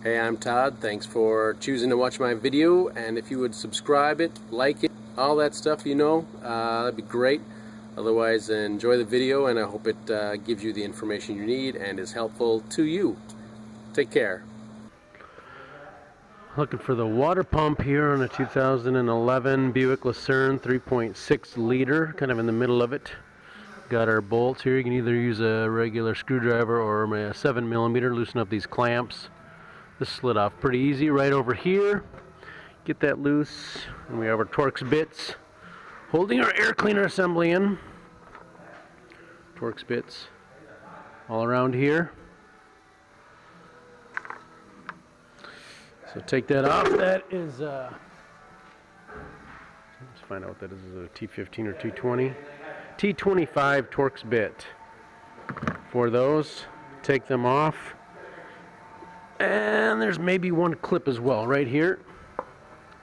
Hey, I'm Todd. Thanks for choosing to watch my video, and if you would subscribe it, like it, all that stuff, that'd be great. Otherwise, enjoy the video, and I hope it gives you the information you need and is helpful to you. Take care. Looking for the water pump here on a 2011 Buick Lucerne 3.6 liter, kind of in the middle of it. Got our bolts here. You can either use a regular screwdriver or a 7mm, loosen up these clamps. This slid off pretty easy right over here. Get that loose, and we have our Torx bits holding our air cleaner assembly in. Torx bits all around here. So take that off. That is let's find out what that is. Is it a T15 or T20? T25 Torx bit. For those, take them off. And there's maybe one clip as well, right here.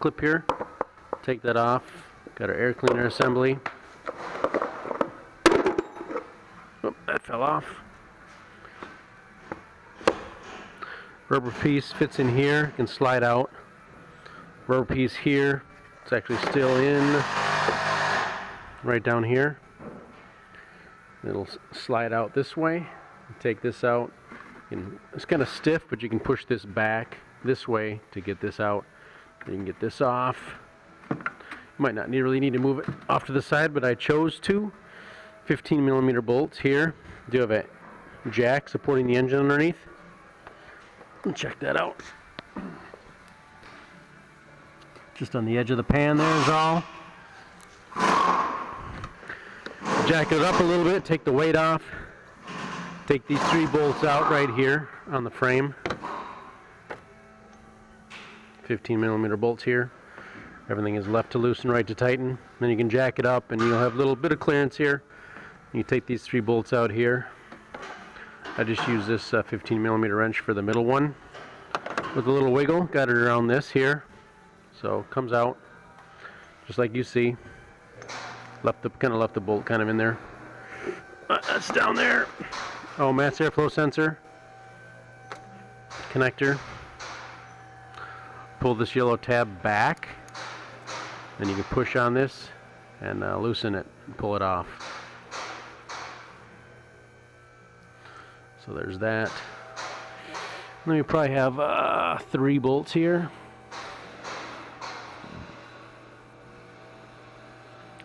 Clip here. Take that off. Got our air cleaner assembly. Oh, that fell off. Rubber piece fits in here, can slide out. Rubber piece here, it's actually still in right down here. It'll slide out this way. Take this out. It's kind of stiff, but you can push this back this way to get this out. You can get this off. You might not really need to move it off to the side, but I chose to. 15mm bolts here. Do have a jack supporting the engine underneath. And check that out. Just on the edge of the pan there is all. Jack it up a little bit, take the weight off. Take these 3 bolts out right here on the frame. 15mm bolts here. Everything is left to loosen, right to tighten. Then you can jack it up and you'll have a little bit of clearance here. You take these 3 bolts out here. I just use this 15mm wrench for the middle one. With a little wiggle, got it around this here. So it comes out just like you see. Kind of left the bolt kind of in there. That's down there. Oh, mass airflow sensor. Connector. Pull this yellow tab back. Then you can push on this and loosen it and pull it off. So there's that. Then we probably have 3 bolts here.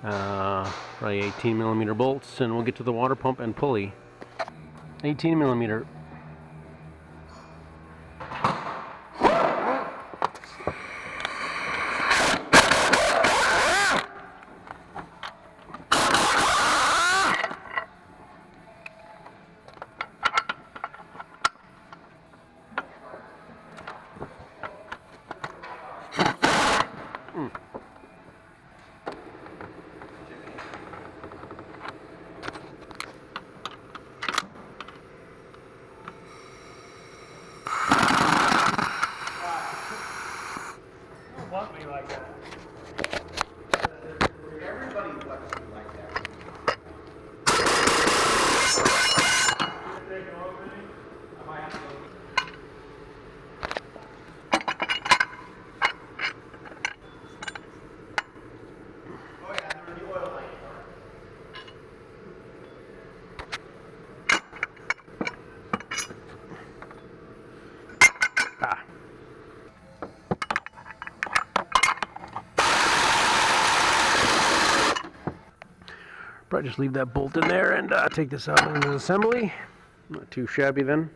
Probably 18mm bolts, and we'll get to the water pump and pulley. 18mm. Want me like that. Everybody wants me like that. Oh yeah, they're the oil light. Probably just leave that bolt in there and take this out into the assembly. Not too shabby then.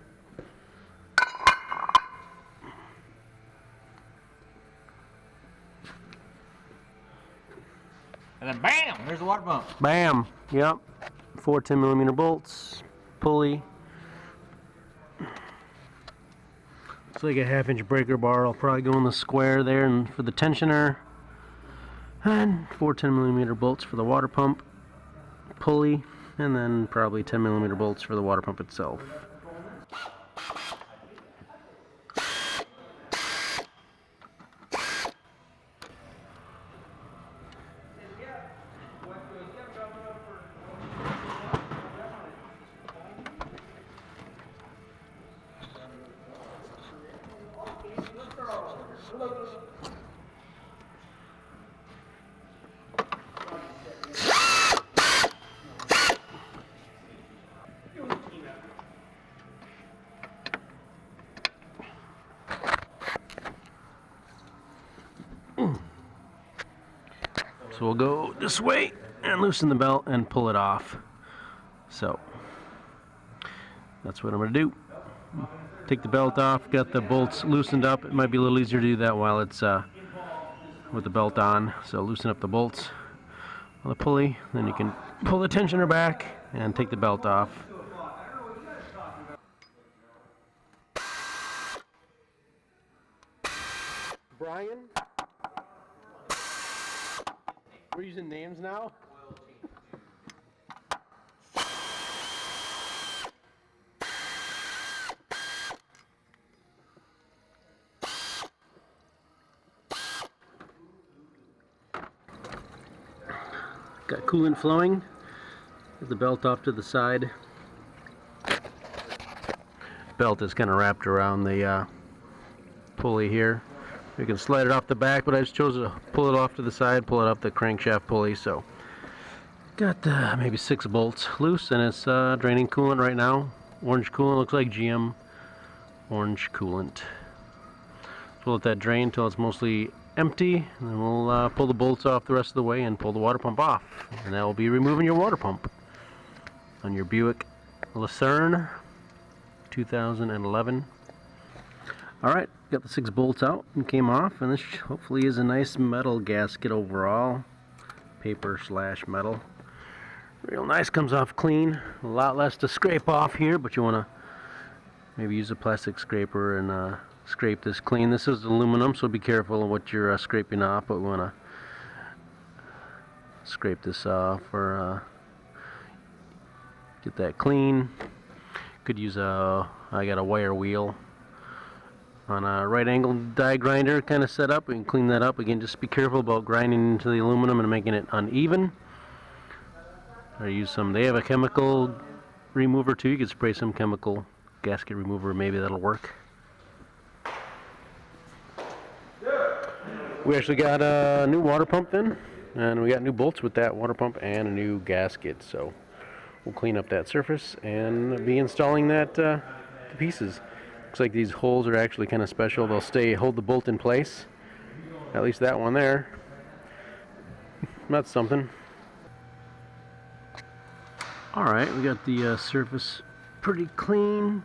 And then bam, there's the water pump. Bam! Yep. 4 10mm bolts, pulley. It's like a 1/2-inch breaker bar. I'll probably go in the square there and for the tensioner. And 4 10mm bolts for the water pump, pulley, and then probably 10mm bolts for the water pump itself. So we'll go this way and loosen the belt and pull it off. So that's what I'm going to do. Take the belt off, got the bolts loosened up. It might be a little easier to do that while it's with the belt on. So loosen up the bolts on the pulley, then you can pull the tensioner back and take the belt off. Brian? We're using names now? Got coolant flowing. Get the belt off to the side. Belt is kind of wrapped around the pulley here. You can slide it off the back, but I just chose to pull it off to the side, pull it up the crankshaft pulley. So got maybe 6 bolts loose, and it's draining coolant right now. Orange coolant, looks like GM orange coolant. So we'll let that drain until it's mostly empty, and then we'll pull the bolts off the rest of the way and pull the water pump off. And that will be removing your water pump on your Buick Lucerne 2011. Alright, got the 6 bolts out and came off, and this hopefully is a nice metal gasket overall. Paper / metal. Real nice, comes off clean. A lot less to scrape off here, but you want to maybe use a plastic scraper and scrape this clean. This is aluminum, so be careful of what you're scraping off, but we want to scrape this off or get that clean. Could use I got a wire wheel on a right angle die grinder kind of set up. We can clean that up. Again, just be careful about grinding into the aluminum and making it uneven. Or use some, they have a chemical remover too. You could spray some chemical gasket remover, maybe that'll work. We actually got a new water pump then, and we got new bolts with that water pump and a new gasket. So we'll clean up that surface and be installing that the pieces. Looks like these holes are actually kind of special. They'll hold the bolt in place. At least that one there. That's something. Alright, we got the surface pretty clean.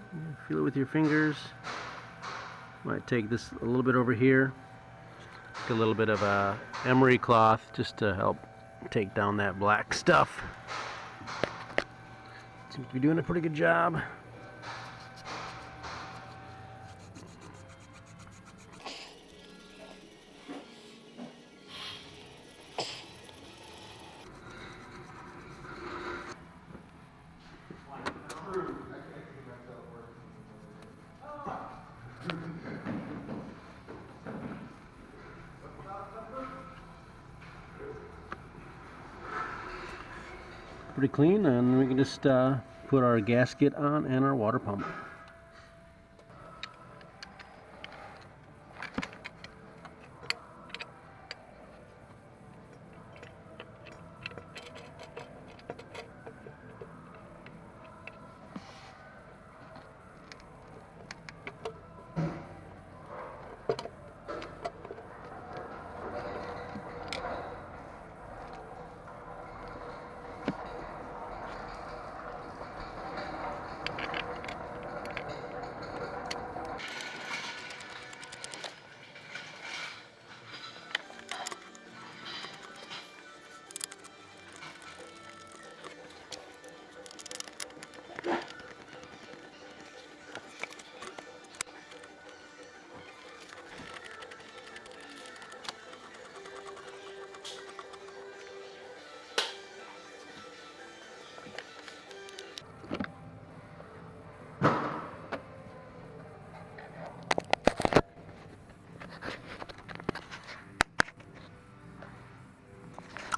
Feel it with your fingers. Might take this a little bit over here. Take a little bit of emery cloth just to help take down that black stuff. Seems to be doing a pretty good job. Pretty clean, and we can just put our gasket on and our water pump.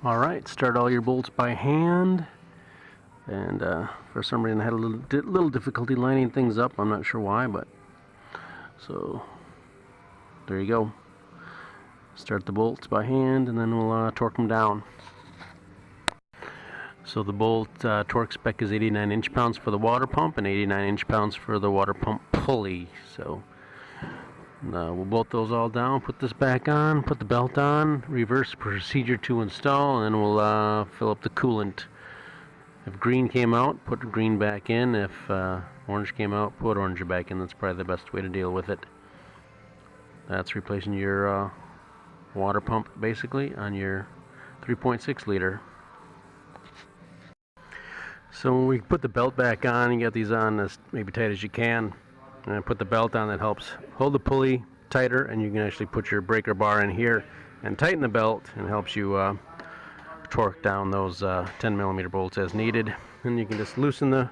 Alright, start all your bolts by hand, and for some reason I had a little difficulty lining things up. I'm not sure why, but so there you go. Start the bolts by hand, and then we'll torque them down. So the bolt torque spec is 89 inch-pounds for the water pump and 89 inch-pounds for the water pump pulley. So we'll bolt those all down, put this back on, put the belt on, reverse procedure to install, and then we'll fill up the coolant. If green came out, put green back in. If orange came out, put orange back in. That's probably the best way to deal with it. That's replacing your water pump basically on your 3.6 liter. So when we put the belt back on, you get these on as maybe tight as you can, and then put the belt on. That helps hold the pulley tighter, and you can actually put your breaker bar in here and tighten the belt, and helps you torque down those 10mm bolts as needed. And you can just loosen the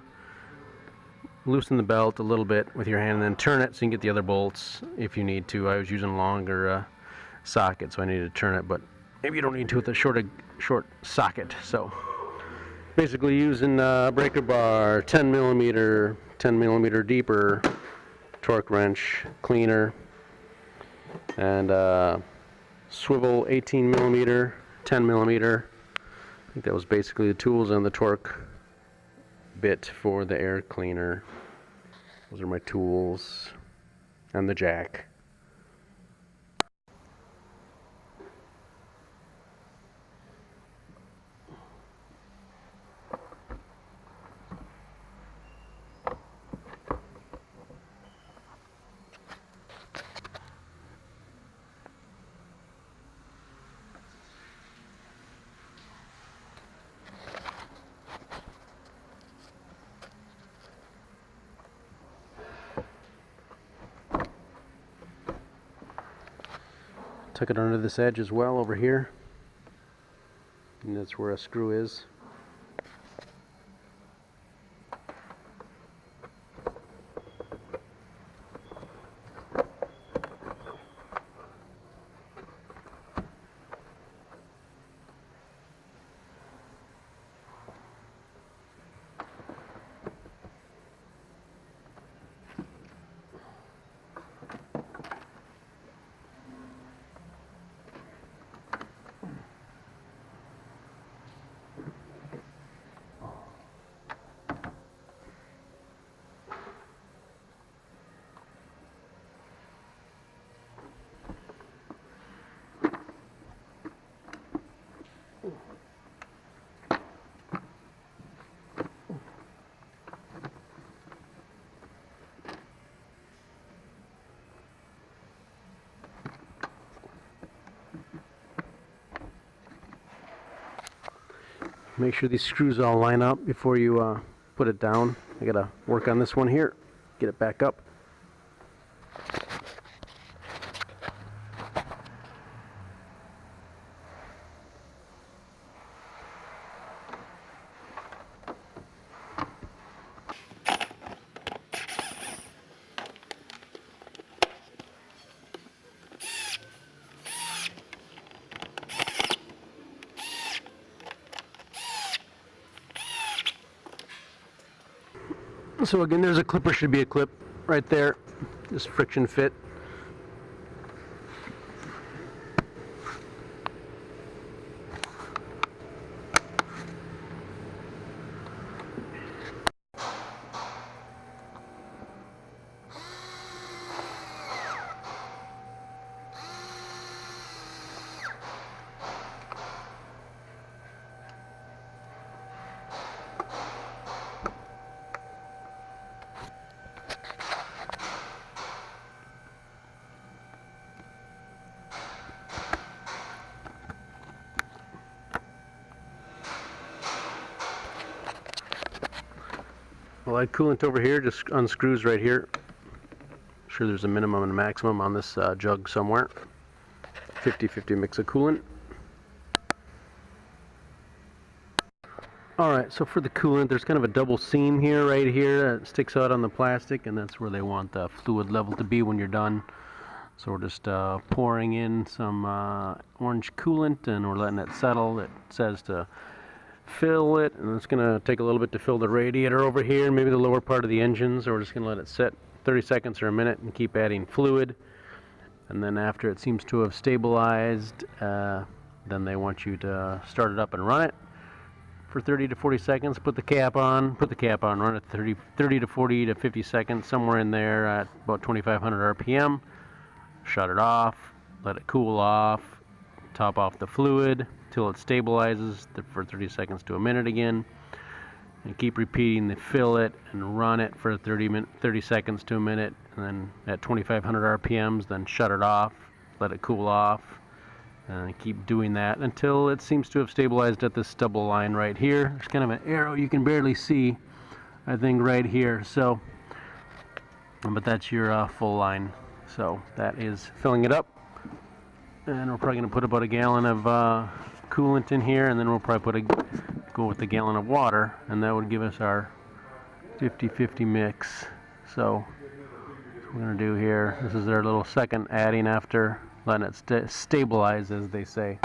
belt a little bit with your hand, and then turn it so you can get the other bolts if you need to. I was using a longer socket, so I needed to turn it, but maybe you don't need to with a short socket. So basically using breaker bar, 10mm deeper, torque wrench, cleaner, and swivel 18mm, 10mm. I think that was basically the tools, and the torque bit for the air cleaner. Those are my tools, and the jack. Tuck it under this edge as well over here, and that's where a screw is. Make sure these screws all line up before you put it down. I gotta work on this one here, get it back up. So again, there's a clipper, should be a clip right there, just friction fit. Well, I coolant over here just unscrews right here. Sure, there's a minimum and a maximum on this jug somewhere. 50-50 mix of coolant. Alright, so for the coolant, there's kind of a double seam here, right here, that sticks out on the plastic, and that's where they want the fluid level to be when you're done. So we're just pouring in some orange coolant, and we're letting it settle. It says to fill it, and it's going to take a little bit to fill the radiator over here, maybe the lower part of the engine, so we're just going to let it sit 30 seconds or a minute and keep adding fluid. And then after it seems to have stabilized, then they want you to start it up and run it for 30 to 40 seconds. Put the cap on, run it 30 to 40 to 50 seconds, somewhere in there at about 2,500 RPM. Shut it off, let it cool off, top off the fluid till it stabilizes for 30 seconds to a minute again. And keep repeating the fill it and run it for 30 seconds to a minute, and then at 2,500 RPMs, then shut it off, let it cool off, and keep doing that until it seems to have stabilized at this stubble line right here. There's kind of an arrow you can barely see, I think, right here. So, but that's your full line. So that is filling it up, and we're probably going to put about a gallon of coolant in here, and then we'll probably go with a gallon of water, and that would give us our 50-50 mix. So what we're going to do here, this is their little second adding after letting it stabilize, as they say.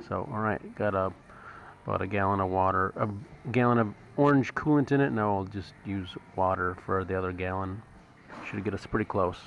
So alright, got about a gallon of water, a gallon of orange coolant in it. Now we'll just use water for the other gallon. Should get us pretty close.